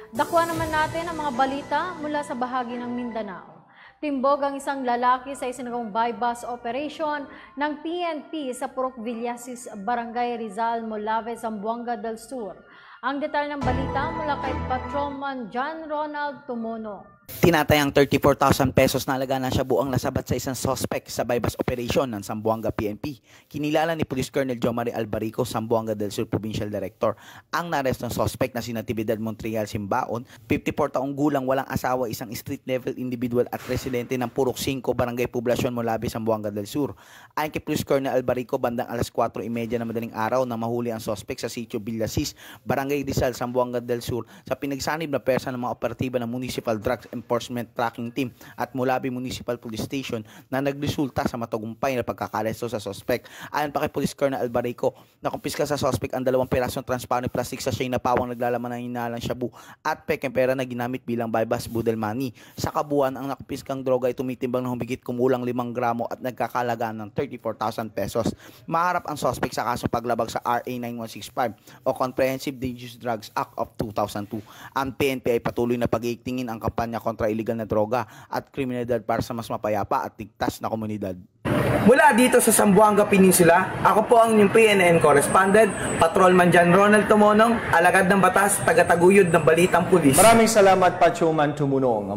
Dakwa naman natin ang mga balita mula sa bahagi ng Mindanao. Timbog ang isang lalaki sa isinagawang buy-bus operation ng PNP sa Purok Villasis, Barangay Rizal, Molave, Zamboanga del Sur. Ang detalye ng balita mula kay Patrolman John Ronald Tumuno. Tinatayang 34,000 pesos na alaga na siya buang nasabat sa isang suspect sa buy-bus operation ng Zamboanga PNP. Kinilala ni Police Colonel Jomari Albarico, Zamboanga del Sur Provincial Director, ang naresto ng suspect na si Natividad Montreal Simbaon, 54 taong gulang, walang asawa, isang street level individual at residente ng Purok 5, Barangay Poblacion, Molave, Zamboanga del Sur. Ayon kay Police Colonel Albarico, bandang alas 4:30 na madaling araw na mahuli ang suspect sa sitio Villasis, Barangay Rizal, Zamboanga del Sur sa pinagsanib na persa ng mga operatiba ng Municipal Drugs Enforcement Tracking Team at Molave Municipal Police Station na nagresulta sa matagumpay na pagkakaresto sa suspect. Ayon pa kay Police Colonel Albarico, nakumpiska sa suspect ang 2 pirasong transparent plastic sachet na pawang naglalaman ng hinalang shabu at pekeng pera na ginamit bilang buy-bus budel money. Sa kabuuan, ang nakumpiskang droga ay tumitimbang ng humigit kumulang 5 gramo at nagkakalaga ng 34,000 pesos. Maharap ang suspect sa kaso paglabag sa RA 9165 o Comprehensive Dangerous Drugs Act of 2002. Ang PNP ay patuloy na pag-iigtingin ang kampanya kontra illegal na droga at kriminalidad para sa mas mapayapa at ligtas na komunidad. Mula dito sa Zamboanga Peninsula, ako po ang inyong PNN correspondent, Patrolman John Ronald Tumonong, alagad ng batas, tagataguyod ng Balitang Pulis. Maraming salamat, Patrolman Tumonong.